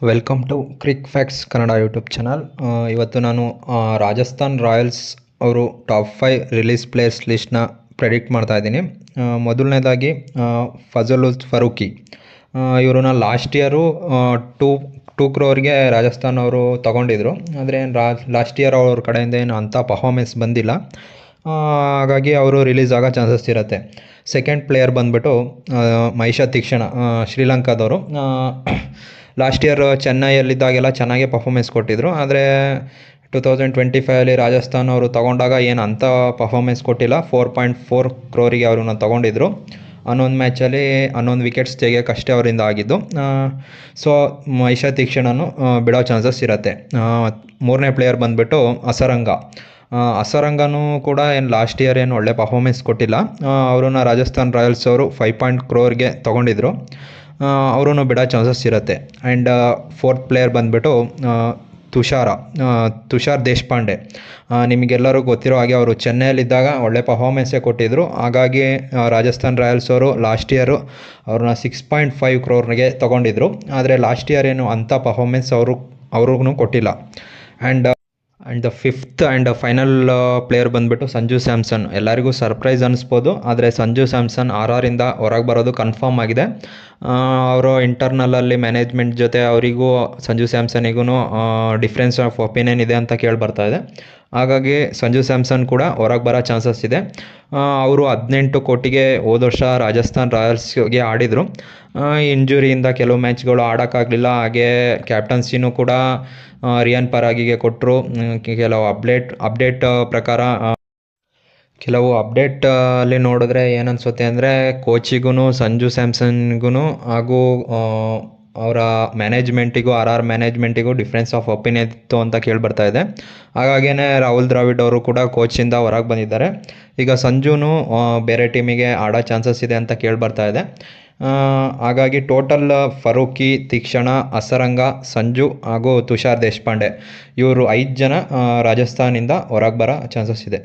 Welcome to crick facts Kannada YouTube channel. ಇವತ್ತು ನಾನು Rajasthan Royals ಅವರು ಟಾಪ್ 5 ರಿಲೀಸ್ ಪ್ಲೇಯರ್ಸ್ ಲಿಸ್ಟ್ನ ಪ್ರೆಡಿಕ್ಟ್ ಮಾಡ್ತಾ ಇದ್ದೀನಿ. ಮೊದಲನೇದಾಗಿ ಫಜಲುಲ್ ಫರೂಕಿ. ಇವ್ರನ್ನ ಲಾಸ್ಟ್ ಇಯರು ಟೂ ಕ್ರೋರ್ಗೆ ರಾಜಸ್ಥಾನ್ ಅವರು ತೊಗೊಂಡಿದ್ರು. ಆದರೆ ಲಾಸ್ಟ್ ಇಯರ್ ಅವ್ರ ಕಡೆಯಿಂದ ಏನು ಅಂಥ ಪರ್ಫಾರ್ಮೆನ್ಸ್ ಬಂದಿಲ್ಲ, ಹಾಗಾಗಿ ಅವರು ರಿಲೀಸ್ ಆಗೋ ಚಾನ್ಸಸ್ ಇರುತ್ತೆ. ಸೆಕೆಂಡ್ ಪ್ಲೇಯರ್ ಬಂದುಬಿಟ್ಟು ಮಹೇಶ ತೀಕ್ಷಣ, ಶ್ರೀಲಂಕಾದವರು. ಲಾಸ್ಟ್ ಇಯರ್ ಚೆನ್ನೈಯಲ್ಲಿದ್ದಾಗೆಲ್ಲ ಚೆನ್ನಾಗೇ ಪರ್ಫಾರ್ಮೆನ್ಸ್ ಕೊಟ್ಟಿದ್ದರು. ಆದರೆ 2025 ರಾಜಸ್ಥಾನ್ ಅವರು ತೊಗೊಂಡಾಗ ಏನು ಅಂಥ ಪರ್ಫಾರ್ಮೆನ್ಸ್ ಕೊಟ್ಟಿಲ್ಲ. 4.4 ಕ್ರೋರಿಗೆ ಅವ್ರನ್ನ ತೊಗೊಂಡಿದ್ರು. 11 ಮ್ಯಾಚಲ್ಲಿ 11 ವಿಕೆಟ್ಸ್ ತೆಗಿಯೋಕ್ಕಷ್ಟೇ ಅವರಿಂದ ಆಗಿದ್ದು. ಸೊ ಮಹೇಶ ತೀಕ್ಷಣನು ಬಿಡೋ ಚಾನ್ಸಸ್ ಇರುತ್ತೆ. ಮೂರನೇ ಪ್ಲೇಯರ್ ಬಂದುಬಿಟ್ಟು ಅಸರಂಗನೂ ಕೂಡ ಏನು ಲಾಸ್ಟ್ ಇಯರ್ ಏನು ಒಳ್ಳೆ ಪರ್ಫಾರ್ಮೆನ್ಸ್ ಕೊಟ್ಟಿಲ್ಲ. ಅವ್ರನ್ನ ರಾಜಸ್ಥಾನ್ ರಾಯಲ್ಸ್ ಅವರು 5 ಕ್ರೋರ್ಗೆ ತೊಗೊಂಡಿದ್ರು. ಅವರೂ ಬಿಡೋ ಚಾನ್ಸಸ್ ಇರುತ್ತೆ. ಆ್ಯಂಡ್ ಫೋರ್ತ್ ಪ್ಲೇಯರ್ ಬಂದುಬಿಟ್ಟು ತುಷಾರ್ ದೇಶಪಾಂಡೆ. ನಿಮಗೆಲ್ಲರೂ ಗೊತ್ತಿರೋ ಹಾಗೆ ಅವರು ಚೆನ್ನೈಯಲ್ಲಿದ್ದಾಗ ಒಳ್ಳೆ ಪರ್ಫಾರ್ಮೆನ್ಸೇ ಕೊಟ್ಟಿದ್ದರು. ಹಾಗಾಗಿ ರಾಜಸ್ಥಾನ್ ರಾಯಲ್ಸ್ ಅವರು ಲಾಸ್ಟ್ ಇಯರು ಅವ್ರನ್ನ 6.5 ಕ್ರೋರ್ಗೆ ತೊಗೊಂಡಿದ್ರು. ಆದರೆ ಲಾಸ್ಟ್ ಇಯರ್ ಏನು ಅಂಥ ಪರ್ಫಾರ್ಮೆನ್ಸ್ ಅವ್ರಿಗೂ ಕೊಟ್ಟಿಲ್ಲ. And the fifth and final player ಬಂದುಬಿಟ್ಟು ಸಂಜು ಸ್ಯಾಮ್ಸನ್. ಎಲ್ಲರಿಗೂ ಸರ್ಪ್ರೈಸ್ ಅನ್ನಿಸ್ಬೋದು, ಆದರೆ ಸಂಜು ಸ್ಯಾಮ್ಸನ್ RRಯಿಂದ ಹೊರಗೆ ಬರೋದು ಕನ್ಫರ್ಮ್ ಆಗಿದೆ. ಅವರು ಇಂಟರ್ನಲಲ್ಲಿ ಮ್ಯಾನೇಜ್ಮೆಂಟ್ ಜೊತೆ ಅವರಿಗೂ ಸಂಜು ಸ್ಯಾಮ್ಸನಿಗೂ ಡಿಫ್ರೆನ್ಸ್ ಆಫ್ ಒಪಿನಿಯನ್ ಇದೆ ಅಂತ ಕೇಳಿ ಇದೆ. ಹಾಗಾಗಿ ಸಂಜು ಸ್ಯಾಮ್ಸನ್ ಕೂಡ ಹೊರಗೆ ಬರೋ ಚಾನ್ಸಸ್ ಇದೆ. ಅವರು 18 ಕೋಟಿಗೆ ಹೋದ ವರ್ಷ ರಾಜಸ್ಥಾನ್ ರಾಯಲ್ಸ್ಗೆ ಆಡಿದರು. ಇಂಜುರಿಯಿಂದ ಕೆಲವು ಮ್ಯಾಚ್ಗಳು ಆಡೋಕ್ಕಾಗಲಿಲ್ಲ. ಹಾಗೆ ಕ್ಯಾಪ್ಟನ್ಸಿನೂ ಕೂಡ ರಿಯಾನ್ ಪರಾಗಿಗೆ ಕೊಟ್ಟರು. ಕೆಲವು ಅಪ್ಡೇಟಲ್ಲಿ ನೋಡಿದ್ರೆ ಏನನ್ಸುತ್ತೆ ಅಂದರೆ ಕೋಚಿಗೂ ಸಂಜು ಸ್ಯಾಮ್ಸನ್ಗೂ ಹಾಗೂ ಅವರ ಮ್ಯಾನೇಜ್ಮೆಂಟಿಗೂ ಮ್ಯಾನೇಜ್ಮೆಂಟಿಗೂ ಡಿಫ್ರೆನ್ಸ್ ಆಫ್ ಒಪಿನಿಯನ್ ಇತ್ತು ಅಂತ ಕೇಳಿ ಇದೆ. ಹಾಗಾಗಿಯೇ ರಾಹುಲ್ ದ್ರಾವಿಡ್ ಅವರು ಕೂಡ ಕೋಚಿಂದ ಹೊರಗೆ ಬಂದಿದ್ದಾರೆ. ಈಗ ಸಂಜುನು ಬೇರೆ ಟೀಮಿಗೆ ಆಡೋ ಚಾನ್ಸಸ್ ಇದೆ ಅಂತ ಕೇಳಿ ಇದೆ. ಹಾಗಾಗಿ ಟೋಟಲ್ ಫರೂಕಿ, ತೀಕ್ಷಣ, ಅಸರಂಗ, ಸಂಜು ಹಾಗೂ ತುಷಾರ್ ದೇಶಪಾಂಡೆ ಇವರು 5 ಜನ ರಾಜಸ್ಥಾನಿಂದ ಹೊರಗೆ ಬರೋ ಚಾನ್ಸಸ್ ಇದೆ.